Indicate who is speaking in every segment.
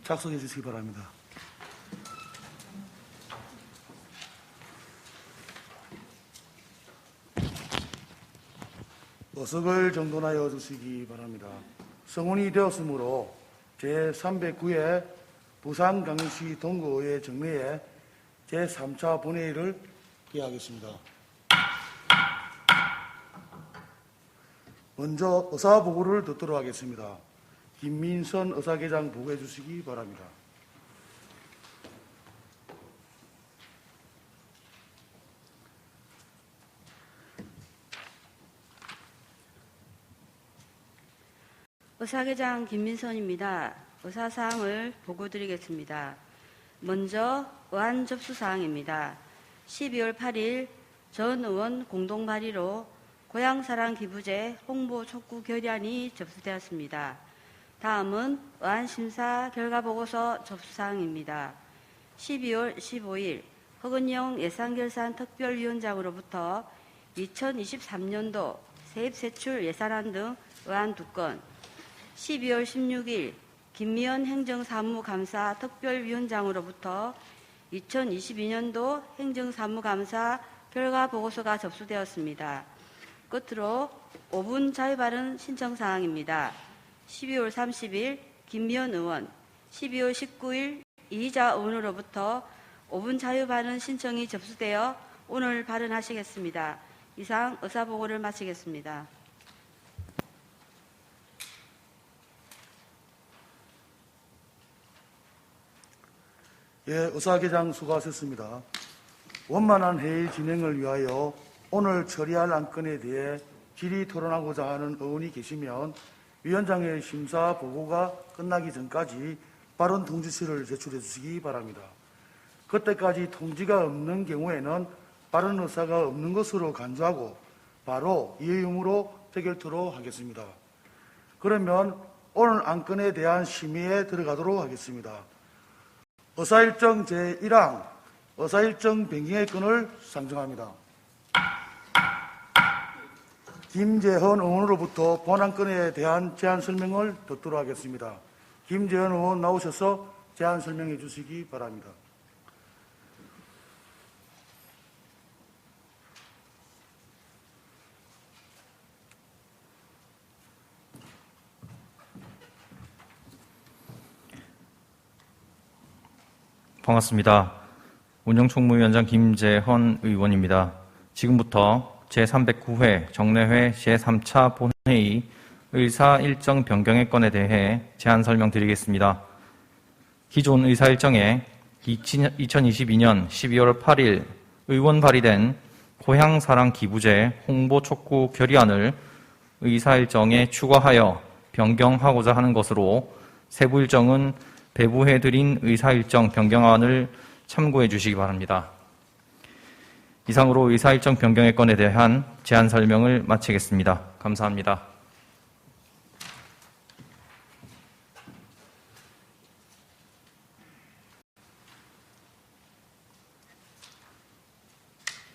Speaker 1: 작성해 주시기 바랍니다. 어석을 정돈하여 주시기 바랍니다. 성원이 되었으므로 제309회 부산광역시 동구의회 정례에 제3차 본회의를 개하겠습니다. 먼저 의사보고를 듣도록 하겠습니다. 김민선 의사계장 보고해 주시기 바랍니다.
Speaker 2: 의사계장 김민선입니다. 의사사항을 보고드리겠습니다. 먼저 의안 접수사항입니다. 12월 8일 전 의원 공동 발의로 고향사랑 기부제 홍보 촉구 결의안이 접수되었습니다. 다음은 의안 심사 결과 보고서 접수사항입니다. 12월 15일 허근영 예산결산 특별위원장으로부터 2023년도 세입세출 예산안 등 의안 2건, 12월 16일 김미연 행정사무감사 특별위원장으로부터 2022년도 행정사무감사 결과보고서가 접수되었습니다. 끝으로 5분 자유발언 신청사항입니다. 12월 30일 김미연 의원, 12월 19일 이희자 의원으로부터 5분 자유발언 신청이 접수되어 오늘 발언하시겠습니다. 이상 의사보고를 마치겠습니다.
Speaker 1: 예, 의사계장 수고하셨습니다. 원만한 회의 진행을 위하여 오늘 처리할 안건에 대해 질의 토론하고자 하는 의원이 계시면 위원장의 심사 보고가 끝나기 전까지 발언 통지서를 제출해 주시기 바랍니다. 그때까지 통지가 없는 경우에는 발언 의사가 없는 것으로 간주하고 바로 이의음으로 태결토록 하겠습니다. 그러면 오늘 안건에 대한 심의에 들어가도록 하겠습니다. 의사일정 제1항 의사일정 변경의 건을 상정합니다. 김재헌 의원으로부터 본안건에 대한 제안 설명을 듣도록 하겠습니다. 김재헌 의원 나오셔서 제안 설명해 주시기 바랍니다.
Speaker 3: 반갑습니다. 운영총무위원장 김재헌 의원입니다. 지금부터 제309회 정례회 제3차 본회의 의사일정 변경의 건에 대해 제안 설명드리겠습니다. 기존 의사일정에 2022년 12월 8일 의원 발의된 고향사랑 기부제 홍보 촉구 결의안을 의사일정에 추가하여 변경하고자 하는 것으로 세부 일정은 배부해드린 의사일정 변경안을 참고해 주시기 바랍니다. 이상으로 의사일정 변경의 건에 대한 제안 설명을 마치겠습니다. 감사합니다.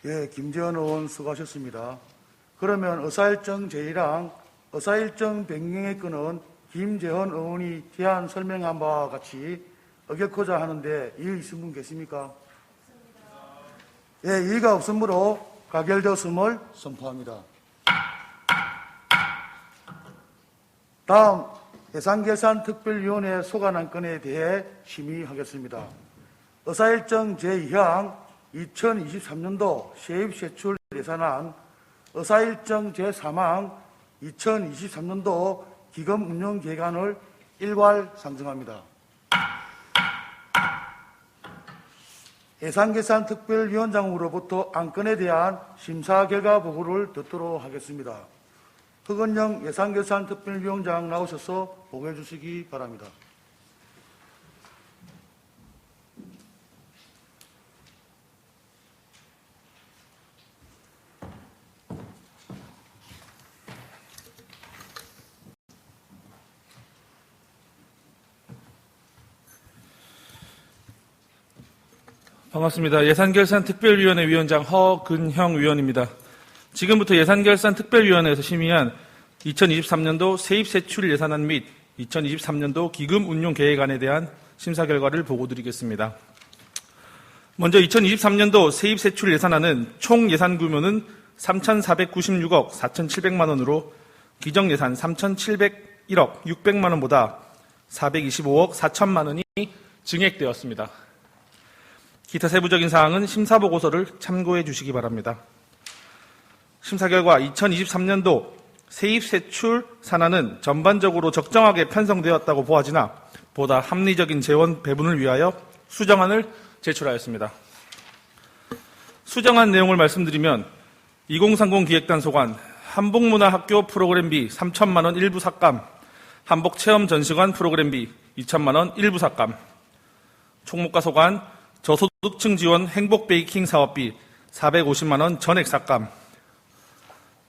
Speaker 1: 예, 김재헌 의원 수고하셨습니다. 그러면 의사일정 제1항 의사일정 변경의 건은 김재헌 의원이 제안 설명한 바와 같이 어겼고자 하는데 이의 있은 분 계십니까? 예, 이의가 없으므로 가결되었음을 선포합니다. 다음 예산결산특별위원회 소관한 건에 대해 심의하겠습니다. 의사일정 제2항 2023년도 세입세출 예산안, 의사일정 제3항 2023년도 기금 운영 계획안을 일괄 상정합니다. 예산결산특별위원장으로부터 안건에 대한 심사 결과 보고를 듣도록 하겠습니다. 허근영 예산결산특별위원장 나오셔서 보고해 주시기 바랍니다.
Speaker 4: 반갑습니다. 예산결산특별위원회 위원장 허근형 위원입니다. 지금부터 예산결산특별위원회에서 심의한 2023년도 세입세출 예산안 및 2023년도 기금 운용 계획안에 대한 심사 결과를 보고드리겠습니다. 먼저 2023년도 세입세출 예산안은 총 예산 규모는 3,496억 4,700만 원으로 기정예산 3,701억 600만 원보다 425억 4천만 원이 증액되었습니다. 기타 세부적인 사항은 심사보고서를 참고해 주시기 바랍니다. 심사 결과 2023년도 세입세출 산하는 전반적으로 적정하게 편성되었다고 보아지나 보다 합리적인 재원 배분을 위하여 수정안을 제출하였습니다. 수정안 내용을 말씀드리면 2030 기획단 소관, 한복문화학교 프로그램비 3천만 원 일부 삭감, 한복체험전시관 프로그램비 2천만 원 일부 삭감, 총무과 소관, 저소득층 지원 행복베이킹 사업비 450만 원 전액 삭감,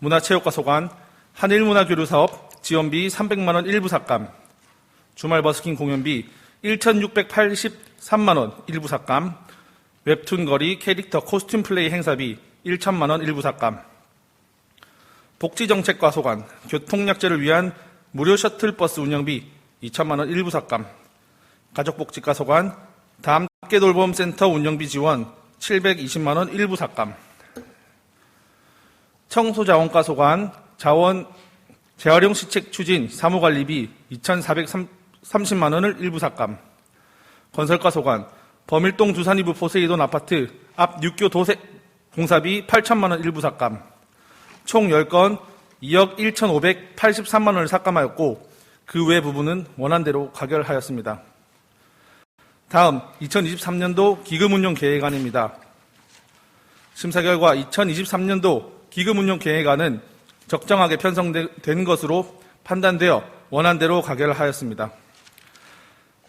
Speaker 4: 문화체육과 소관, 한일문화교류 사업 지원비 300만 원 일부 삭감, 주말 버스킹 공연비 1,683만 원 일부 삭감, 웹툰 거리 캐릭터 코스튬 플레이 행사비 1천만 원 일부 삭감, 복지정책과 소관, 교통약자를 위한 무료 셔틀버스 운영비 2천만 원 일부 삭감, 가족복지과 소관, 다함께 돌봄센터 운영비 지원 720만 원 일부 삭감, 청소자원과 소관, 재활용 시책 추진 사무관리비 2,430만 원을 일부 삭감, 건설과 소관, 범일동 두산이부 포세이돈 아파트 앞 육교 도색 공사비 8천만 원 일부 삭감, 총 10건 2억 1,583만 원을 삭감하였고 그 외 부분은 원안대로 가결하였습니다. 다음 2023년도 기금운용계획안입니다. 심사 결과 2023년도 기금운용계획안은 적정하게 편성된 것으로 판단되어 원안대로 가결하였습니다.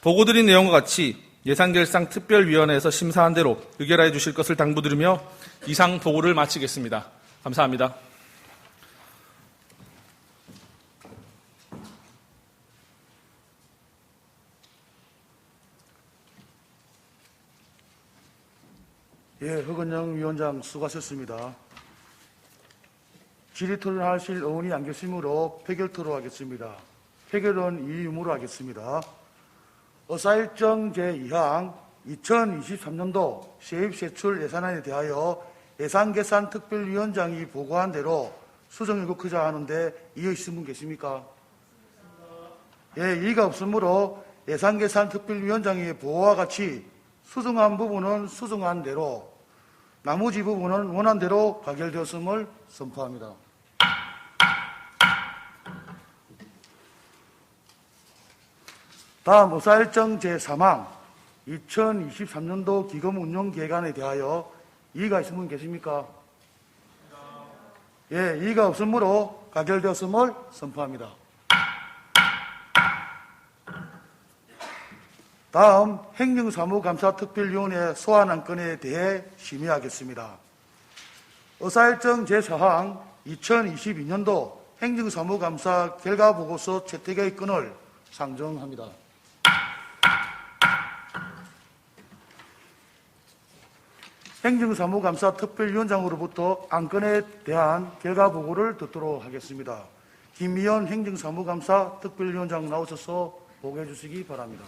Speaker 4: 보고드린 내용과 같이 예산결상특별위원회에서 심사한 대로 의결하여 주실 것을 당부드리며 이상 보고를 마치겠습니다. 감사합니다.
Speaker 1: 예, 허근영 위원장 수고하셨습니다. 질의토론하실 의원이 안 계시므로 표결토로 하겠습니다. 표결은 이 유무로 하겠습니다. 의사일정 제2항 2023년도 세입세출 예산안에 대하여 예산계산특별위원장이 보고한 대로 수정일국하자 하는데 이의 있으신 분 계십니까? 예, 이의가 없으므로 예산계산특별위원장의 보고와 같이 수정한 부분은 수정한 대로, 나머지 부분은 원안대로 가결되었음을 선포합니다. 다음 의사일정 제3항 2023년도 기금운용계획안에 대하여 이의가 있으신 분 계십니까? 예, 이의가 없으므로 가결되었음을 선포합니다. 다음 행정사무감사특별위원회 소환안건에 대해 심의하겠습니다. 의사일정 제4항 2022년도 행정사무감사 결과보고서 채택의 건을 상정합니다. 행정사무감사 특별위원장으로부터 안건에 대한 결과보고를 듣도록 하겠습니다. 김미연 행정사무감사 특별위원장 나오셔서 보고해 주시기 바랍니다.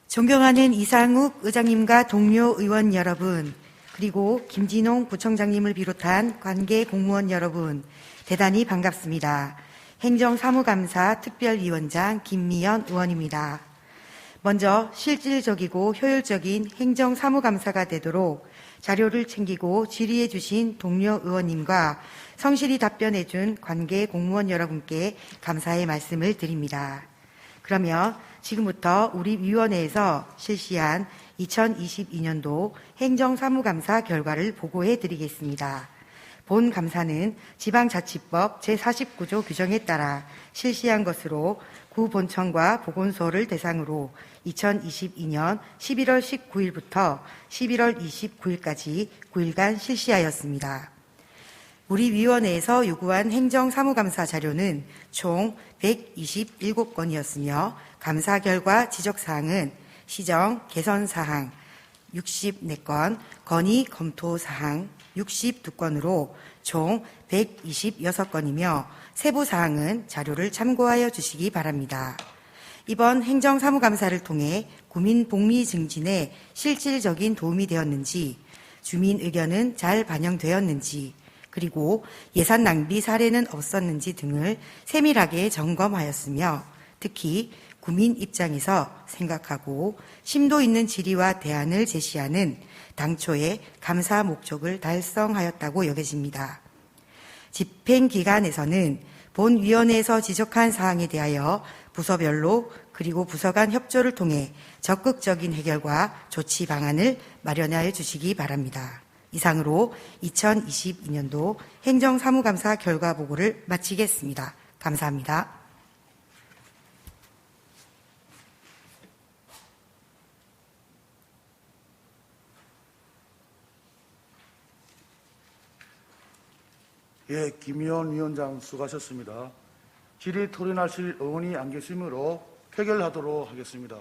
Speaker 5: 존경하는 이상욱 의장님과 동료 의원 여러분, 그리고 김진홍 부총장님을 비롯한 관계 공무원 여러분, 대단히 반갑습니다. 행정사무감사 특별위원장 김미연 의원입니다. 먼저 실질적이고 효율적인 행정사무감사가 되도록 자료를 챙기고 질의해 주신 동료 의원님과 성실히 답변해 준 관계 공무원 여러분께 감사의 말씀을 드립니다. 그러면 지금부터 우리 위원회에서 실시한 2022년도 행정사무감사 결과를 보고해 드리겠습니다. 본 감사는 지방자치법 제49조 규정에 따라 실시한 것으로 구본청과 보건소를 대상으로 2022년 11월 19일부터 11월 29일까지 9일간 실시하였습니다. 우리 위원회에서 요구한 행정사무감사 자료는 총 127건이었으며 감사 결과 지적사항은 시정 개선사항 64건, 건의 검토사항 62건으로 총 126건이며 세부사항은 자료를 참고하여 주시기 바랍니다. 이번 행정사무감사를 통해 구민 복리 증진에 실질적인 도움이 되었는지, 주민 의견은 잘 반영되었는지, 그리고 예산 낭비 사례는 없었는지 등을 세밀하게 점검하였으며 특히 구민 입장에서 생각하고 심도 있는 질의와 대안을 제시하는 당초의 감사 목적을 달성하였다고 여겨집니다. 집행기관에서는 본위원회에서 지적한 사항에 대하여 부서별로 그리고 부서 간 협조를 통해 적극적인 해결과 조치 방안을 마련하여 주시기 바랍니다. 이상으로 2022년도 행정사무감사 결과보고를 마치겠습니다. 감사합니다.
Speaker 1: 예, 김의원 위원장 수고하셨습니다. 질의 토론하실 의원이 안 계시므로 표결하도록 하겠습니다.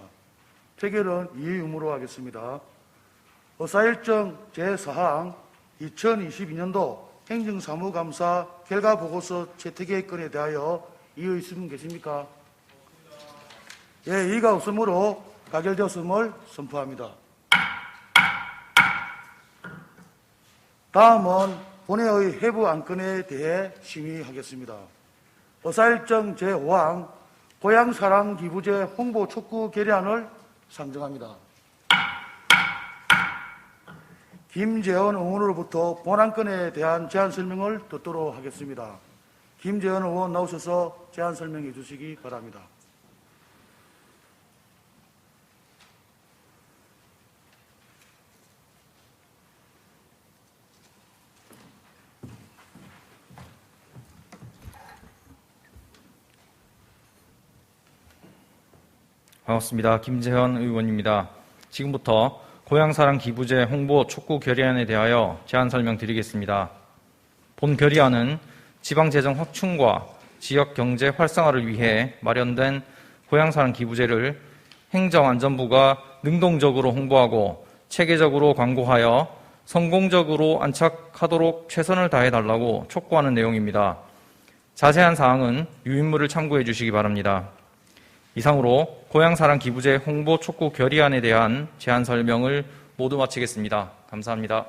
Speaker 1: 표결은 이의음으로 하겠습니다. 의사일정 제4항 2022년도 행정사무감사 결과보고서 채택의 건에 대하여 이의 있으신 계십니까? 예, 이의가 없으므로 가결되었음을 선포합니다. 다음은 본회의 해부 안건에 대해 심의하겠습니다. 의사일정 제5항 고향사랑 기부제 홍보 촉구 결의안을 상정합니다. 김재원 의원으로부터 본안건에 대한 제안 설명을 듣도록 하겠습니다. 김재원 의원 나오셔서 제안 설명해 주시기 바랍니다.
Speaker 3: 반갑습니다. 김재현 의원입니다. 지금부터 고향사랑 기부제 홍보 촉구 결의안에 대하여 제안 설명드리겠습니다. 본 결의안은 지방재정 확충과 지역경제 활성화를 위해 마련된 고향사랑 기부제를 행정안전부가 능동적으로 홍보하고 체계적으로 광고하여 성공적으로 안착하도록 최선을 다해달라고 촉구하는 내용입니다. 자세한 사항은 유인물을 참고해 주시기 바랍니다. 이상으로 고향사랑 기부제 홍보 촉구 결의안에 대한 제안 설명을 모두 마치겠습니다. 감사합니다.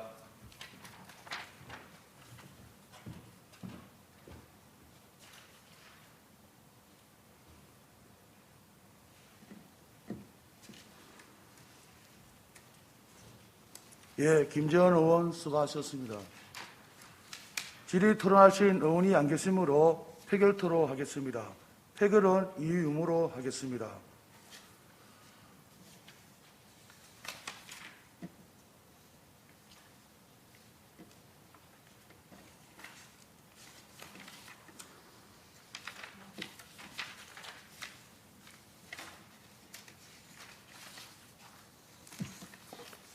Speaker 1: 예, 김재원 의원 수고하셨습니다. 질의 토론하신 의원이 안 계시므로 표결 토론하겠습니다. 표결은 이의음으로 하겠습니다.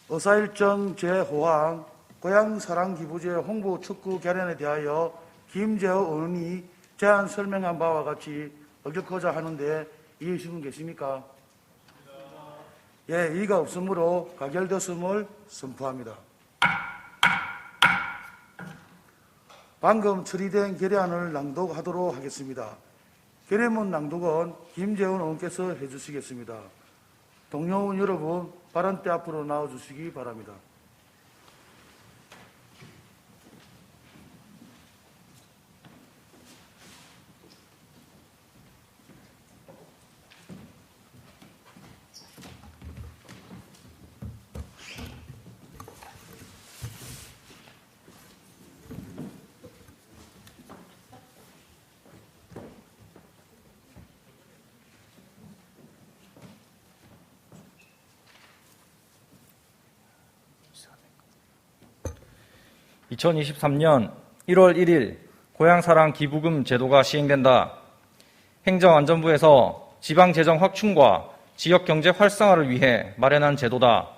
Speaker 1: 의사일정 제5항 고향사랑기부제 홍보 촉구 결의안에 대하여 김재호 의원이 제안 설명한 바와 같이 의결코자 하는데 이의신 분 계십니까? 예, 이의가 없으므로 가결되었음을 선포합니다. 방금 처리된 결의안을 낭독하도록 하겠습니다. 결의문 낭독은 김재훈 의원께서 해주시겠습니다. 동료 의원 여러분, 발언대 앞으로 나와주시기 바랍니다.
Speaker 3: (2023년 1월 1일) 고향사랑 기부금 제도가 시행된다. 행정안전부에서 지방재정 확충과 지역경제 활성화를 위해 마련한 제도다.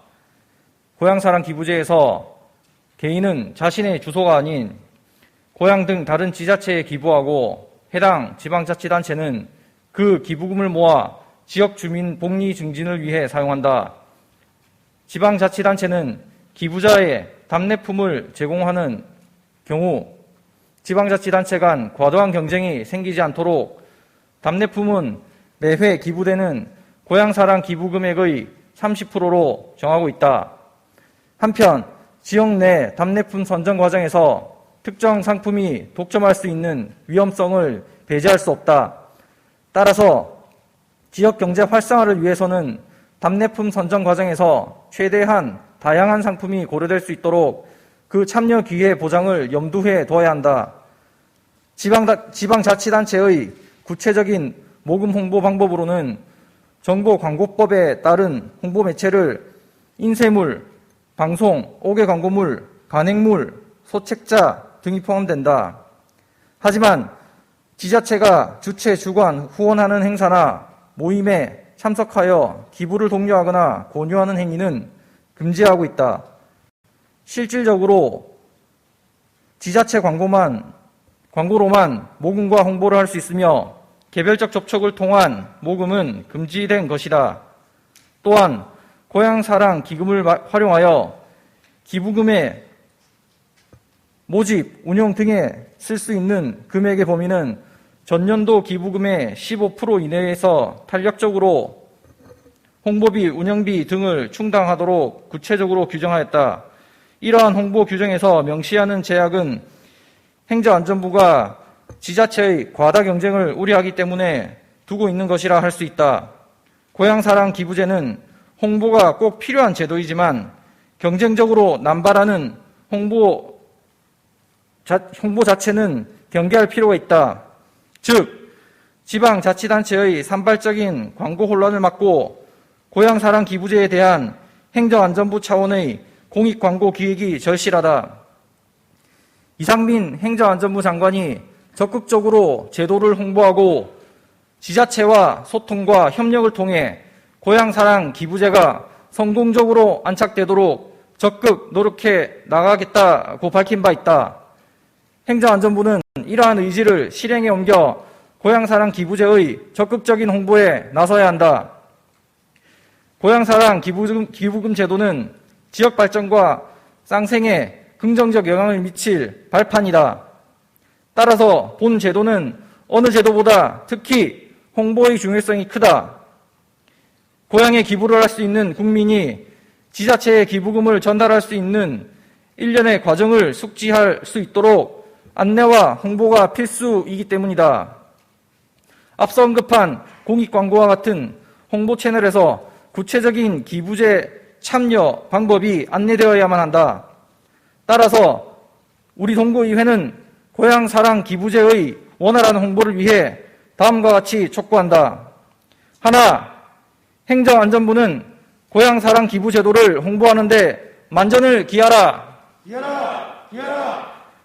Speaker 3: 고향사랑 기부제에서 개인은 자신의 주소가 아닌 고향 등 다른 지자체에 기부하고 해당 지방자치단체는 그 기부금을 모아 지역 주민 복리 증진을 위해 사용한다. 지방자치단체는 기부자의 답례품을 제공하는 경우 지방자치단체 간 과도한 경쟁이 생기지 않도록 답례품은 매회 기부되는 고향사랑 기부금액의 30%로 정하고 있다. 한편 지역 내 답례품 선정 과정에서 특정 상품이 독점할 수 있는 위험성을 배제할 수 없다. 따라서 지역 경제 활성화를 위해서는 답례품 선정 과정에서 최대한 다양한 상품이 고려될 수 있도록 그 참여 기회 보장을 염두에 둬야 한다. 지방자치단체의 구체적인 모금 홍보 방법으로는 정보광고법에 따른 홍보 매체를 인쇄물, 방송, 5개 광고물, 간행물, 소책자 등이 포함된다. 하지만 지자체가 주최, 주관, 후원하는 행사나 모임에 참석하여 기부를 독려하거나 권유하는 행위는 금지하고 있다. 실질적으로 지자체 광고로만 모금과 홍보를 할 수 있으며 개별적 접촉을 통한 모금은 금지된 것이다. 또한 고향사랑 기금을 활용하여 기부금의 모집, 운영 등에 쓸 수 있는 금액의 범위는 전년도 기부금의 15% 이내에서 탄력적으로 홍보비, 운영비 등을 충당하도록 구체적으로 규정하였다. 이러한 홍보 규정에서 명시하는 제약은 행정안전부가 지자체의 과다 경쟁을 우려하기 때문에 두고 있는 것이라 할 수 있다. 고향사랑 기부제는 홍보가 꼭 필요한 제도이지만 경쟁적으로 남발하는 홍보 자체는 경계할 필요가 있다. 즉, 지방자치단체의 산발적인 광고 혼란을 막고 고향사랑 기부제에 대한 행정안전부 차원의 공익광고 기획이 절실하다. 이상민 행정안전부 장관이 적극적으로 제도를 홍보하고 지자체와 소통과 협력을 통해 고향사랑 기부제가 성공적으로 안착되도록 적극 노력해 나가겠다고 밝힌 바 있다. 행정안전부는 이러한 의지를 실행에 옮겨 고향사랑 기부제의 적극적인 홍보에 나서야 한다. 고향사랑 기부금 제도는 지역 발전과 쌍생에 긍정적 영향을 미칠 발판이다. 따라서 본 제도는 어느 제도보다 특히 홍보의 중요성이 크다. 고향에 기부를 할 수 있는 국민이 지자체에 기부금을 전달할 수 있는 일련의 과정을 숙지할 수 있도록 안내와 홍보가 필수이기 때문이다. 앞서 언급한 공익광고와 같은 홍보 채널에서 구체적인 기부제 참여 방법이 안내되어야만 한다. 따라서 우리 동구의회는 고향사랑 기부제의 원활한 홍보를 위해 다음과 같이 촉구한다. 하나, 행정안전부는 고향사랑 기부제도를 홍보하는 데 만전을 기하라.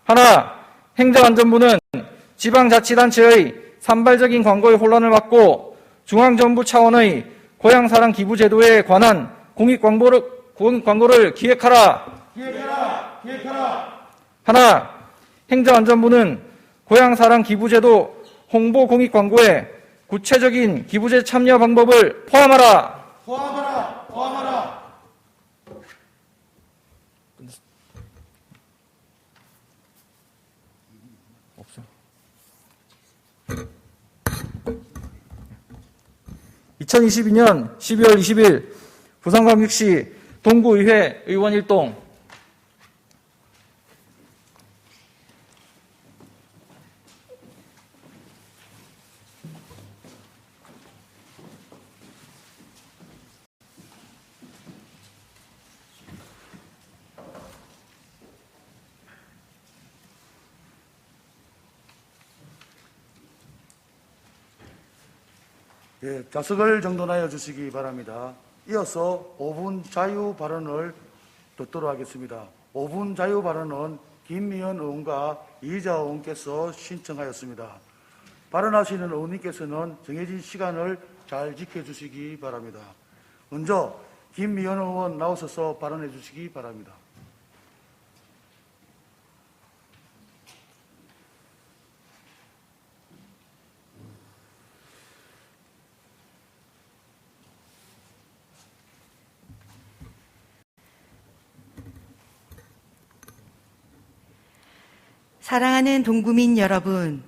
Speaker 3: 하나, 행정안전부는 지방자치단체의 산발적인 광고의 혼란을 막고 중앙정부 차원의 고향사랑 기부제도에 관한 공익광고를 기획하라. 하나, 행정안전부는 고향사랑 기부제도 홍보 공익광고에 구체적인 기부제 참여 방법을 포함하라. 없어. 2022년 12월 20일 부산광역시 동구의회 의원 일동.
Speaker 1: 예, 좌석을 정돈하여 주시기 바랍니다. 이어서 5분 자유 발언을 듣도록 하겠습니다. 5분 자유 발언은 김미연 의원과 이희자 의원께서 신청하였습니다. 발언하시는 의원님께서는 정해진 시간을 잘 지켜주시기 바랍니다. 먼저 김미연 의원 나오셔서 발언해 주시기 바랍니다.
Speaker 5: 사랑하는 동구민 여러분,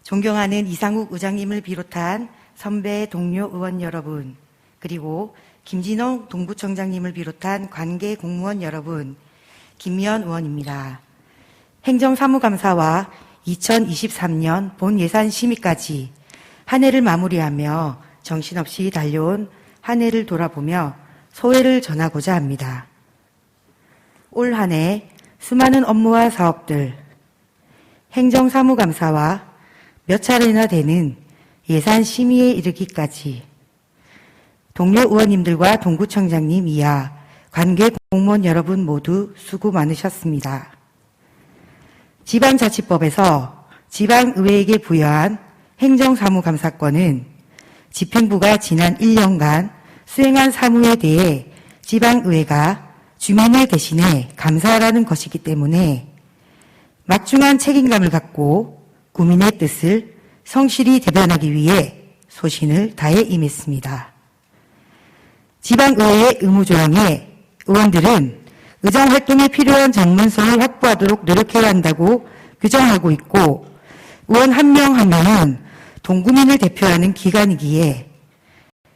Speaker 5: 존경하는 이상욱 의장님을 비롯한 선배 동료 의원 여러분, 그리고 김진홍 동구청장님을 비롯한 관계 공무원 여러분, 김미연 의원입니다. 행정사무감사와 2023년 본예산 심의까지 한 해를 마무리하며 정신없이 달려온 한 해를 돌아보며 소회를 전하고자 합니다. 올 한 해 수많은 업무와 사업들, 행정사무감사와 몇 차례나 되는 예산 심의에 이르기까지 동료 의원님들과 동구청장님 이하 관계 공무원 여러분 모두 수고 많으셨습니다. 지방자치법에서 지방의회에게 부여한 행정사무감사권은 집행부가 지난 1년간 수행한 사무에 대해 지방의회가 주민을 대신해 감사하라는 것이기 때문에 막중한 책임감을 갖고 국민의 뜻을 성실히 대변하기 위해 소신을 다해 임했습니다. 지방의회의 의무조항에 의원들은 의정활동에 필요한 전문성을 확보하도록 노력해야 한다고 규정하고 있고, 의원 한 명 한 명은 동구민을 대표하는 기관이기에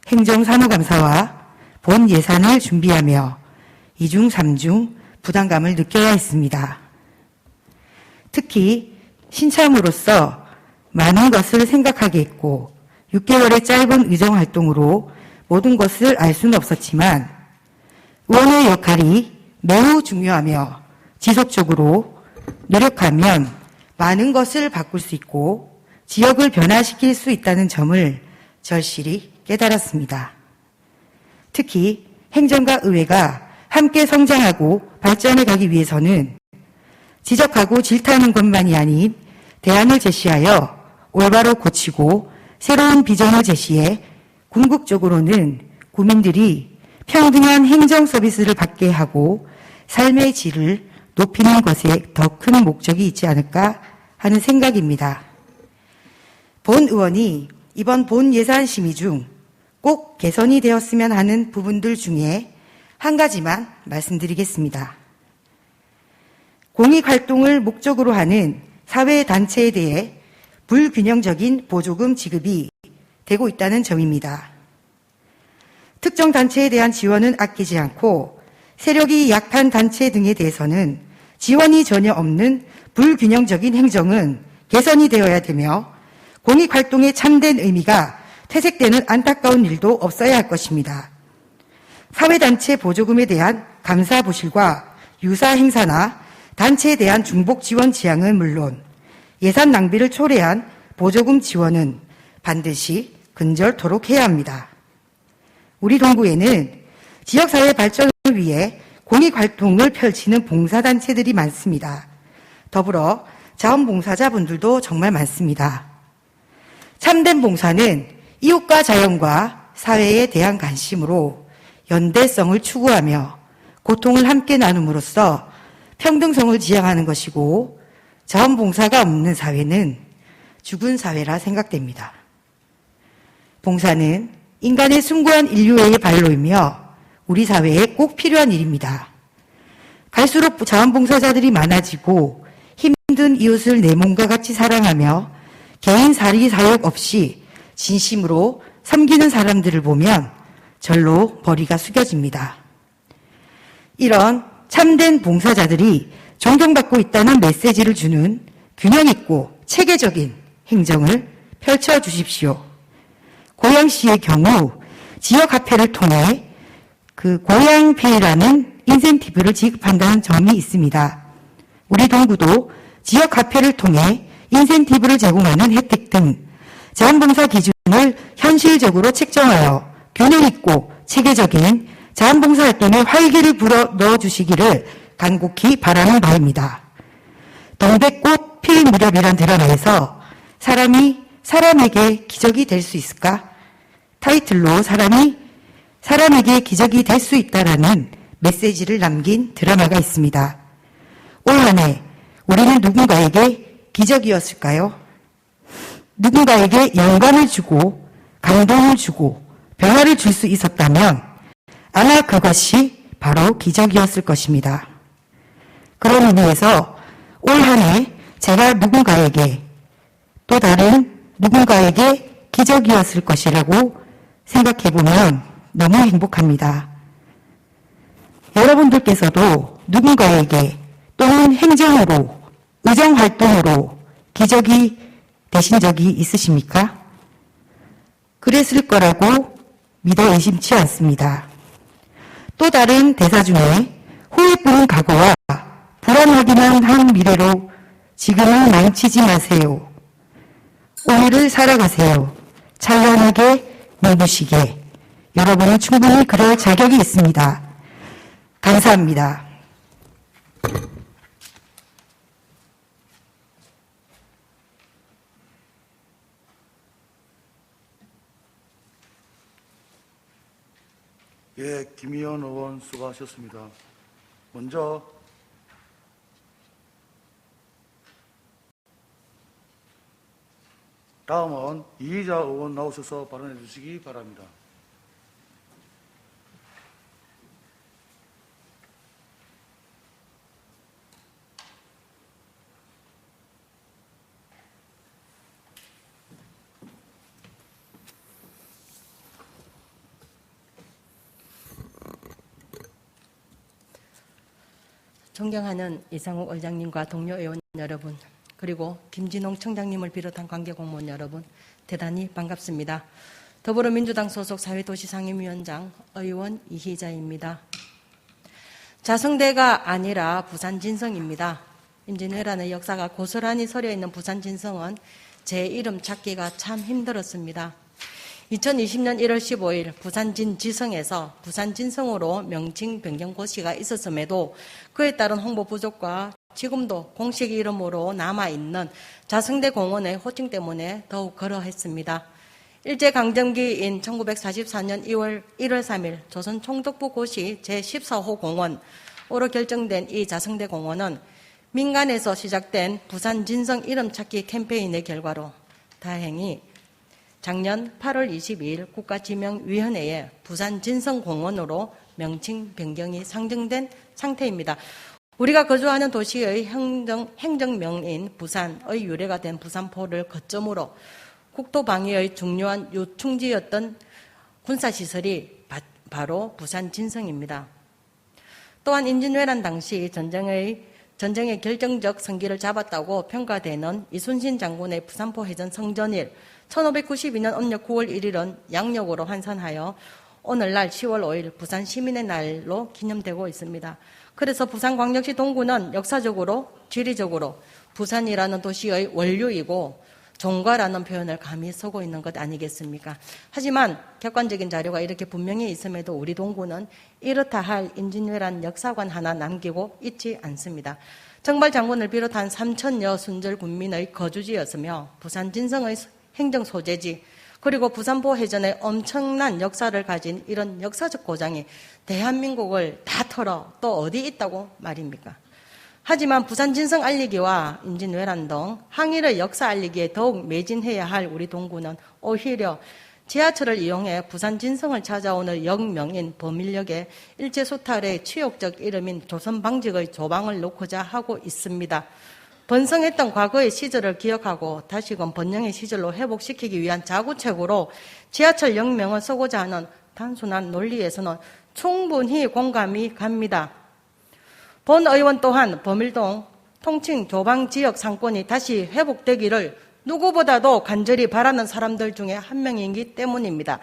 Speaker 5: 행정사무감사와 본 예산을 준비하며 2중 3중 부담감을 느껴야 했습니다. 특히 신참으로서 많은 것을 생각하게 했고 6개월의 짧은 의정활동으로 모든 것을 알 수는 없었지만 의원의 역할이 매우 중요하며 지속적으로 노력하면 많은 것을 바꿀 수 있고 지역을 변화시킬 수 있다는 점을 절실히 깨달았습니다. 특히 행정과 의회가 함께 성장하고 발전해 가기 위해서는 지적하고 질타하는 것만이 아닌 대안을 제시하여 올바로 고치고 새로운 비전을 제시해 궁극적으로는 국민들이 평등한 행정 서비스를 받게 하고 삶의 질을 높이는 것에 더 큰 목적이 있지 않을까 하는 생각입니다. 본 의원이 이번 본 예산 심의 중 꼭 개선이 되었으면 하는 부분들 중에 한 가지만 말씀드리겠습니다. 공익활동을 목적으로 하는 사회단체에 대해 불균형적인 보조금 지급이 되고 있다는 점입니다. 특정 단체에 대한 지원은 아끼지 않고 세력이 약한 단체 등에 대해서는 지원이 전혀 없는 불균형적인 행정은 개선이 되어야 되며 공익활동의 참된 의미가 퇴색되는 안타까운 일도 없어야 할 것입니다. 사회단체 보조금에 대한 감사부실과 유사 행사나 단체에 대한 중복 지원 지향은 물론 예산 낭비를 초래한 보조금 지원은 반드시 근절토록 해야 합니다. 우리 동구에는 지역사회 발전을 위해 공익활동을 펼치는 봉사단체들이 많습니다. 더불어 자원봉사자분들도 정말 많습니다. 참된 봉사는 이웃과 자연과 사회에 대한 관심으로 연대성을 추구하며 고통을 함께 나눔으로써 평등성을 지향하는 것이고 자원봉사가 없는 사회는 죽은 사회라 생각됩니다. 봉사는 인간의 숭고한 인류애의 발로이며 우리 사회에 꼭 필요한 일입니다. 갈수록 자원봉사자들이 많아지고 힘든 이웃을 내 몸과 같이 사랑하며 개인 사리 사욕 없이 진심으로 섬기는 사람들을 보면 절로 머리가 숙여집니다. 이런 참된 봉사자들이 존경받고 있다는 메시지를 주는 균형 있고 체계적인 행정을 펼쳐주십시오. 고양시의 경우 지역화폐를 통해 그 고양페이라는 인센티브를 지급한다는 점이 있습니다. 우리 동구도 지역화폐를 통해 인센티브를 제공하는 혜택 등 자원봉사 기준을 현실적으로 책정하여 균형 있고 체계적인 자원봉사 활동에 활기를 불어 넣어주시기를 간곡히 바라는 바입니다. 동백꽃 필 무렵이란 드라마에서 사람이 사람에게 기적이 될 수 있을까? 타이틀로 사람이 사람에게 기적이 될 수 있다라는 메시지를 남긴 드라마가 있습니다. 올 한 해 우리는 누군가에게 기적이었을까요? 누군가에게 영감을 주고 감동을 주고 변화를 줄 수 있었다면 아마 그것이 바로 기적이었을 것입니다. 그런 의미에서 올 한 해 제가 누군가에게, 또 다른 누군가에게 기적이었을 것이라고 생각해보면 너무 행복합니다. 여러분들께서도 누군가에게 또는 행정으로, 의정활동으로 기적이 되신 적이 있으십니까? 그랬을 거라고 믿어 의심치 않습니다. 또 다른 대사 중에 후회뿐인 각오와 불안하기만 한 미래로 지금을 망치지 마세요. 오늘을 살아가세요. 찬란하게 눈부시게. 여러분은 충분히 그럴 자격이 있습니다. 감사합니다.
Speaker 1: 예, 김의원 의원 수고하셨습니다. 먼저 다음은 이희자 의원 나오셔서 발언해 주시기 바랍니다.
Speaker 6: 존경하는 이상욱 의장님과 동료 의원 여러분, 그리고 김진홍 청장님을 비롯한 관계공무원 여러분, 대단히 반갑습니다. 더불어민주당 소속 사회도시상임위원장 의원 이희자입니다. 자성대가 아니라 부산진성입니다. 임진왜란의 역사가 고스란히 서려있는 부산진성은 제 이름 찾기가 참 힘들었습니다. 2020년 1월 15일 부산진지성에서 부산진성으로 명칭 변경 고시가 있었음에도 그에 따른 홍보 부족과 지금도 공식 이름으로 남아있는 자성대 공원의 호칭 때문에 더욱 그러했습니다. 일제강점기인 1944년 1월 3일 조선 총독부 고시 제14호 공원으로 결정된 이 자성대 공원은 민간에서 시작된 부산진성 이름 찾기 캠페인의 결과로 다행히 작년 8월 22일 국가지명위원회에 부산진성공원으로 명칭 변경이 상정된 상태입니다. 우리가 거주하는 도시의 행정명인 부산의 유래가 된 부산포를 거점으로 국토방위의 중요한 요충지였던 군사시설이 바로 부산진성입니다. 또한 임진왜란 당시 전쟁의 결정적 성기를 잡았다고 평가되는 이순신 장군의 부산포 해전 성전일 1592년 음력 9월 1일은 양력으로 환산하여 오늘날 10월 5일 부산 시민의 날로 기념되고 있습니다. 그래서 부산광역시 동구는 역사적으로, 지리적으로 부산이라는 도시의 원류이고 종가라는 표현을 감히 쓰고 있는 것 아니겠습니까? 하지만 객관적인 자료가 이렇게 분명히 있음에도 우리 동구는 이렇다 할 임진왜란 역사관 하나 남기고 있지 않습니다. 정발장군을 비롯한 3천여 순절 군민의 거주지였으며 부산 진성의 행정 소재지, 그리고 부산포 해전의 엄청난 역사를 가진 이런 역사적 고장이 대한민국을 다 털어 또 어디 있다고 말입니까? 하지만 부산 진성 알리기와 임진왜란 등 항일의 역사 알리기에 더욱 매진해야 할 우리 동구는 오히려 지하철을 이용해 부산 진성을 찾아오는 역명인 범일역에 일제수탈의 치욕적 이름인 조선방직의 조방을 놓고자 하고 있습니다. 번성했던 과거의 시절을 기억하고 다시금 번영의 시절로 회복시키기 위한 자구책으로 지하철 역명을 쓰고자 하는 단순한 논리에서는 충분히 공감이 갑니다. 본 의원 또한 범일동 통칭 조방지역 상권이 다시 회복되기를 누구보다도 간절히 바라는 사람들 중에 한 명이기 때문입니다.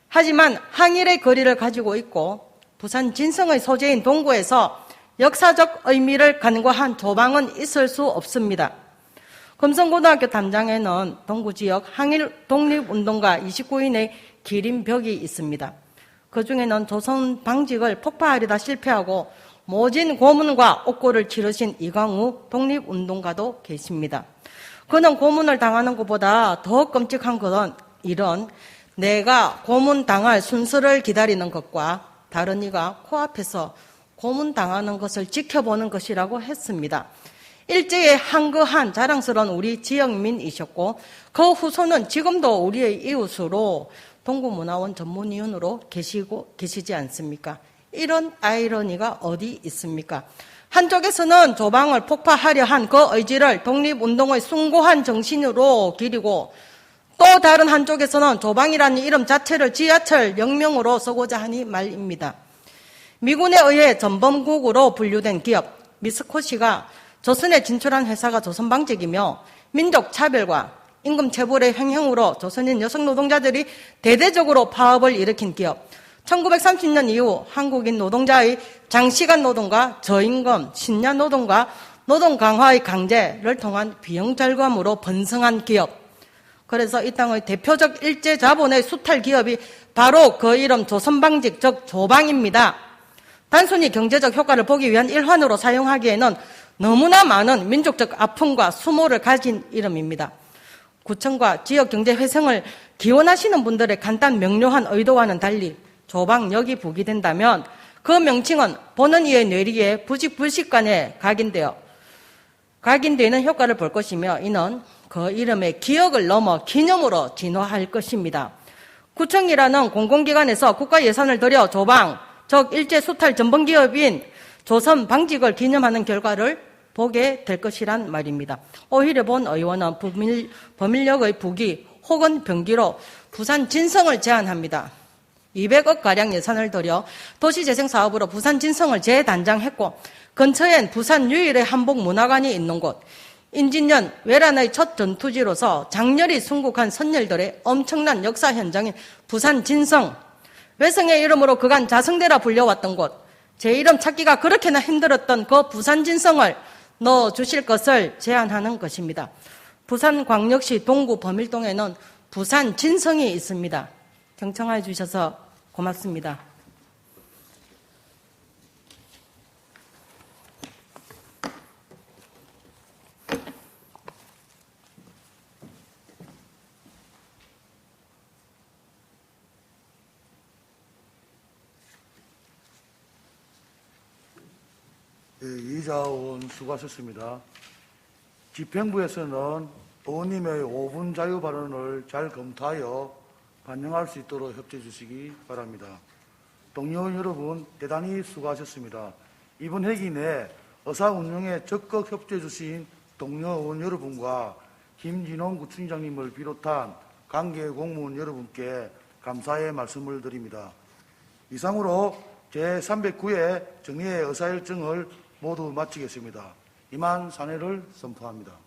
Speaker 6: 하지만 항일의 거리를 가지고 있고 부산 진성의 소재인 동구에서 역사적 의미를 간과한 조방은 있을 수 없습니다. 금성고등학교 담장에는 동구 지역 항일 독립운동가 29인의 기린벽이 있습니다. 그중에는 조선 방직을 폭파하려다 실패하고 모진 고문과 옥고를 치르신 이광우 독립운동가도 계십니다. 그는 고문을 당하는 것보다 더 끔찍한 것은 이런 내가 고문당할 순서를 기다리는 것과 다른 이가 코앞에서 고문당하는 것을 지켜보는 것이라고 했습니다. 일제에 한거한 자랑스러운 우리 지역민이셨고 그 후손은 지금도 우리의 이웃으로 동구문화원 전문위원으로 계시지 않습니까? 이런 아이러니가 어디 있습니까? 한쪽에서는 조방을 폭파하려 한 그 의지를 독립운동의 숭고한 정신으로 기리고 또 다른 한쪽에서는 조방이라는 이름 자체를 지하철 영명으로 쓰고자 하니 말입니다. 미군에 의해 전범국으로 분류된 기업 미스코시가 조선에 진출한 회사가 조선방직이며 민족 차별과 임금 체불의 횡행으로 조선인 여성 노동자들이 대대적으로 파업을 일으킨 기업 1930년 이후 한국인 노동자의 장시간 노동과 저임금, 신야 노동과 노동 강화의 강제를 통한 비용절감으로 번성한 기업 그래서 이 땅의 대표적 일제 자본의 수탈 기업이 바로 그 이름 조선방직 즉 조방입니다. 단순히 경제적 효과를 보기 위한 일환으로 사용하기에는 너무나 많은 민족적 아픔과 수모를 가진 이름입니다. 구청과 지역 경제 회생을 기원하시는 분들의 간단 명료한 의도와는 달리 조방역이 부기된다면 그 명칭은 보는 이의 뇌리에 부식간에 각인되는 효과를 볼 것이며 이는 그 이름의 기억을 넘어 기념으로 진화할 것입니다. 구청이라는 공공기관에서 국가 예산을 들여 조방, 즉 일제 수탈 전범기업인 조선 방직을 기념하는 결과를 보게 될 것이란 말입니다. 오히려 본 의원은 범인력의 부기 혹은 병기로 부산 진성을 제안합니다. 200억가량 예산을 들여 도시재생 사업으로 부산 진성을 재단장했고 근처엔 부산 유일의 한복문화관이 있는 곳 인진년 외란의 첫 전투지로서 장렬히 순국한 선열들의 엄청난 역사 현장인 부산 진성 외성의 이름으로 그간 자성대라 불려왔던 곳 제 이름 찾기가 그렇게나 힘들었던 그 부산 진성을 넣어주실 것을 제안하는 것입니다. 부산광역시 동구 범일동에는 부산 진성이 있습니다. 경청해 주셔서 고맙습니다.
Speaker 1: 이자 의원 수고하셨습니다. 집행부에서는 의원님의 5분 자유 발언을 잘 검토하여 반영할 수 있도록 협조해 주시기 바랍니다. 동료 의원 여러분 대단히 수고하셨습니다. 이번 회기 내 의사 운영에 적극 협조해 주신 동료 의원 여러분과 김진홍 구청장님을 비롯한 관계 공무원 여러분께 감사의 말씀을 드립니다. 이상으로 제309회 정례의 의사일정을 모두 마치겠습니다. 이만 사례를 선포합니다.